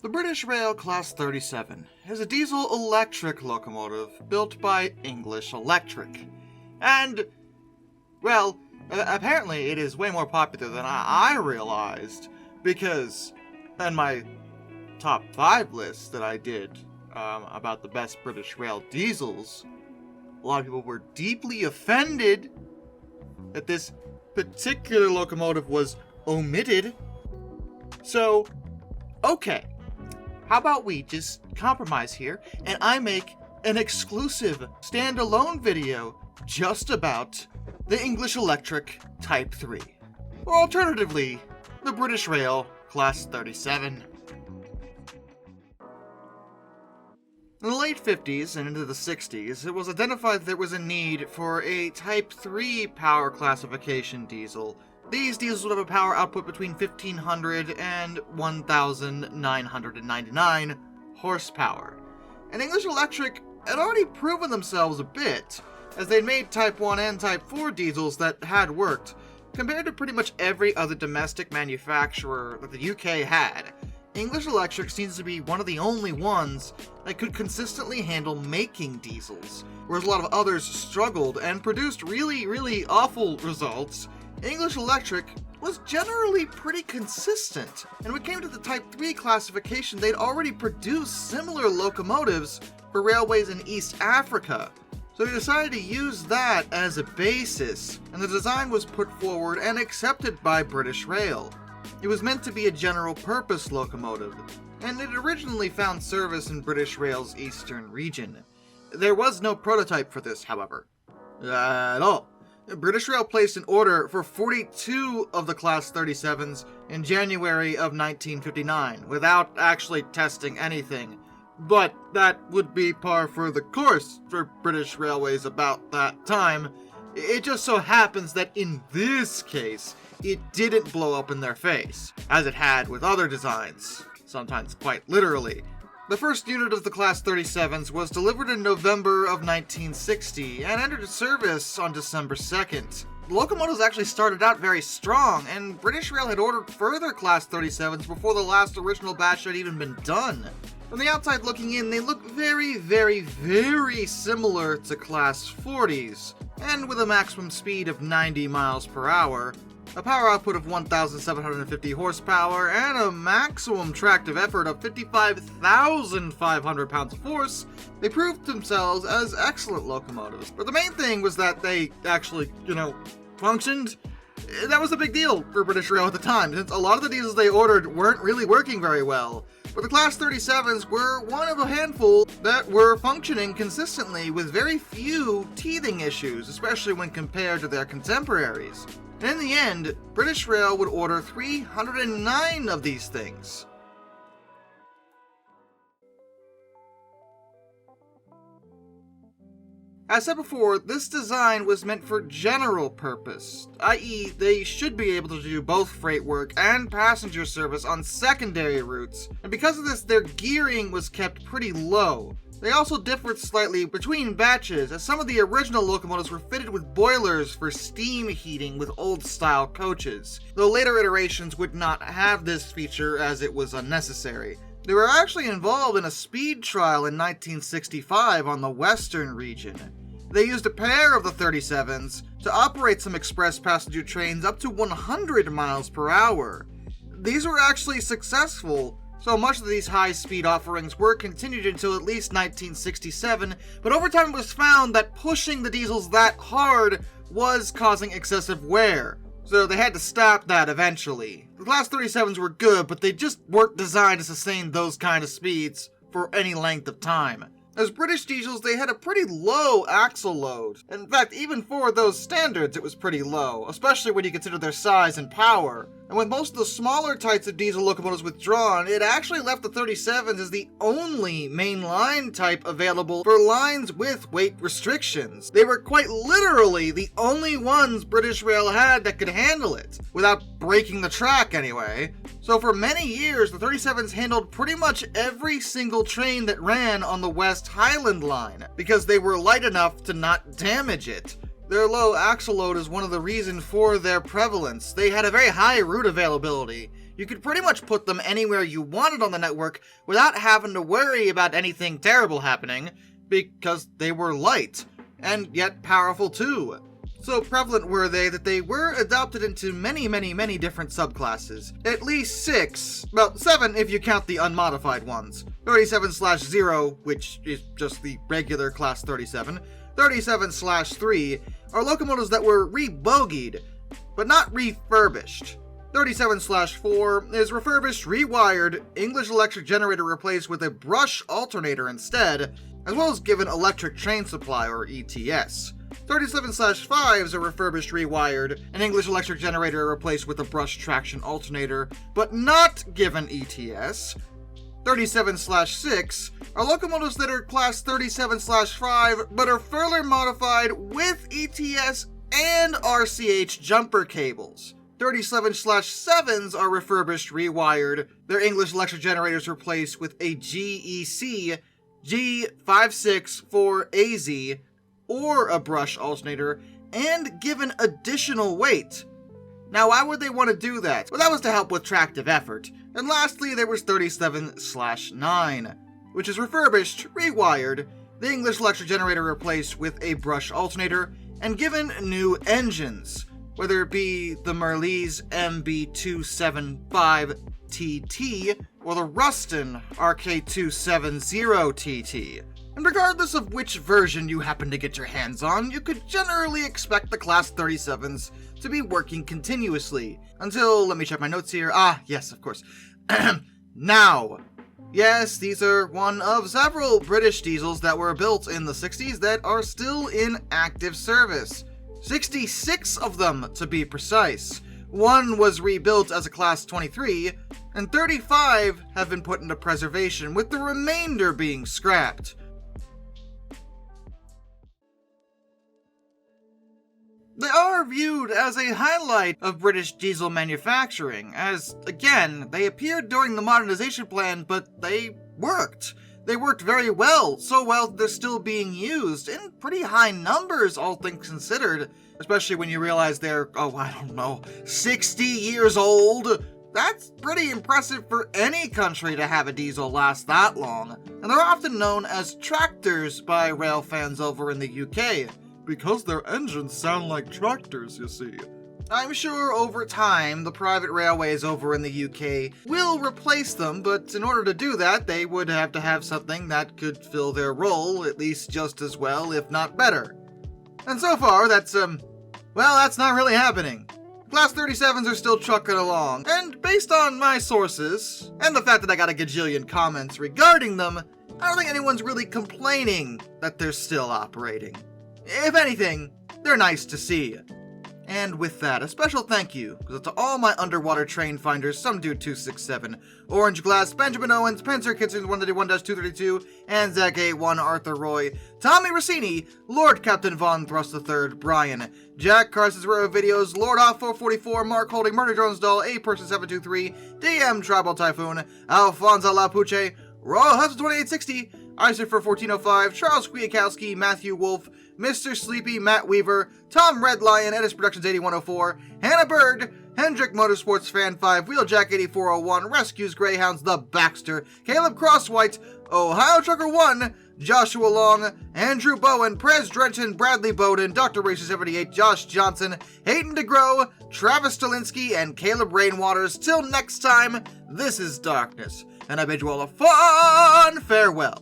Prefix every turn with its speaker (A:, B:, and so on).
A: The British Rail Class 37 is a diesel-electric locomotive built by English Electric. And, well, apparently it is way more popular than I realized, because in my top 5 list that I did about the best British Rail diesels, a lot of people were deeply offended that this particular locomotive was omitted. So, okay, how about we just compromise here and I make an exclusive standalone video just about the English Electric Type 3, or alternatively, the British Rail Class 37. In the late 50s and into the 60s, it was identified that there was a need for a Type 3 power classification diesel. These diesels would have a power output between 1,500 and 1,999 horsepower. And English Electric had already proven themselves a bit, as they'd made Type 1 and Type 4 diesels that had worked, compared to pretty much every other domestic manufacturer that the UK had. English Electric seems to be one of the only ones that could consistently handle making diesels, whereas a lot of others struggled and produced really awful results. English Electric was generally pretty consistent, and when it came to the Type 3 classification, they'd already produced similar locomotives for railways in East Africa. So they decided to use that as a basis, and the design was put forward and accepted by British Rail. It was meant to be a general-purpose locomotive, and it originally found service in British Rail's eastern region. There was no prototype for this, however, at all. British Rail placed an order for 42 of the Class 37s in January of 1959, without actually testing anything. But that would be par for the course for British Railways about that time. It just so happens that in this case, it didn't blow up in their face, as it had with other designs, sometimes quite literally. The first unit of the Class 37s was delivered in November of 1960 and entered service on December 2nd. The locomotives actually started out very strong, and British Rail had ordered further Class 37s before the last original batch had even been done. From the outside looking in, they look very similar to Class 40s, and with a maximum speed of 90 miles per hour, a power output of 1,750 horsepower, and a maximum tractive effort of 55,500 pounds of force, they proved themselves as excellent locomotives. But the main thing was that they actually, functioned. That was a big deal for British Rail at the time, since a lot of the diesels they ordered weren't really working very well. But the Class 37s were one of a handful that were functioning consistently with very few teething issues, especially when compared to their contemporaries. And in the end, British Rail would order 309 of these things. As said before, this design was meant for general purpose, i.e. they should be able to do both freight work and passenger service on secondary routes, and because of this, their gearing was kept pretty low. They also differed slightly between batches, as some of the original locomotives were fitted with boilers for steam heating with old-style coaches, though later iterations would not have this feature as it was unnecessary. They were actually involved in a speed trial in 1965 on the western region. They used a pair of the 37s to operate some express passenger trains up to 100 miles per hour. These were actually successful, so much of these high-speed offerings were continued until at least 1967, but over time it was found that pushing the diesels that hard was causing excessive wear, so they had to stop that eventually. The Class 37s were good, but they just weren't designed to sustain those kind of speeds for any length of time. As British diesels, they had a pretty low axle load. In fact, even for those standards, it was pretty low, especially when you consider their size and power. And with most of the smaller types of diesel locomotives withdrawn, it actually left the 37s as the only mainline type available for lines with weight restrictions. They were quite literally the only ones British Rail had that could handle it, without breaking the track anyway. So for many years, the 37s handled pretty much every single train that ran on the West Highland Line, because they were light enough to not damage it. Their low axle load is one of the reasons for their prevalence. They had a very high route availability. You could pretty much put them anywhere you wanted on the network without having to worry about anything terrible happening, because they were light, and yet powerful too. So prevalent were they that they were adopted into many different subclasses. At least 6, well 7 if you count the unmodified ones. 37/0, which is just the regular class 37. 37/3 are locomotives that were rebogeyed, but not refurbished. 37/4 is refurbished, rewired, English electric generator replaced with a brush alternator instead, as well as given electric train supply, or ETS. 37/5 is a refurbished, rewired, an English electric generator replaced with a brush traction alternator, but not given ETS. 37/6 are locomotives that are class 37/5, but are further modified with ETS and RCH jumper cables. 37/7s are refurbished, rewired, their English electric generators replaced with a GEC G564AZ or a brush alternator, and given additional weight. Now, why would they want to do that? Well, that was to help with tractive effort. And lastly, there was 37/9, which is refurbished, rewired, the English electric generator replaced with a brush alternator, and given new engines, whether it be the Merlese MB275TT or the Ruston RK270TT. And regardless of which version you happen to get your hands on, you could generally expect the Class 37s to be working continuously. Until, let me check my notes here. Yes, of course. Now. Yes, these are one of several British diesels that were built in the 60s that are still in active service. 66 of them, to be precise. One was rebuilt as a Class 23, and 35 have been put into preservation, with the remainder being scrapped. They are viewed as a highlight of British diesel manufacturing, as, again, they appeared during the modernisation plan, but they worked. They worked very well, so well that they're still being used, in pretty high numbers, all things considered, especially when you realize they're, 60 years old. That's pretty impressive for any country to have a diesel last that long, and they're often known as tractors by rail fans over in the UK. Because their engines sound like tractors, you see. I'm sure over time, the private railways over in the UK will replace them, but in order to do that, they would have to have something that could fill their role at least just as well, if not better. And so far, that's not really happening. Class 37s are still trucking along, and based on my sources, and the fact that I got a gajillion comments regarding them, I don't think anyone's really complaining that they're still operating. If anything, they're nice to see. And with that, a special thank you goes out to all my underwater train finders, Some Dude 267, Orange Glass, Benjamin Owens, Pencer Kitchens 131-232, and Zach A1, Arthur Roy, Tommy Rossini, Lord Captain Von Thrust III, Brian, Jack Carson's Rare Videos, Lord Off 444, Mark Holding, Murder Drones Doll, A Person 723, DM Tribal Typhoon, Alfonso Lapuche, Royal Hudson 2860, Isaac for 1405, Charles Kwiatkowski, Matthew Wolf, Mr. Sleepy, Matt Weaver, Tom Red Lion, Edis Productions 8104, Hannah Bird, Hendrick Motorsports Fan 5, Wheeljack 8401, Rescues Greyhounds, The Baxter, Caleb Crosswhite, Ohio Trucker 1, Joshua Long, Andrew Bowen, Prez Drenton, Bradley Bowden, Dr. Racer 78, Josh Johnson, Hayden DeGrow, Travis Stalinsky, and Caleb Rainwaters. Till next time, this is Darkness, and I bid you all a fond farewell.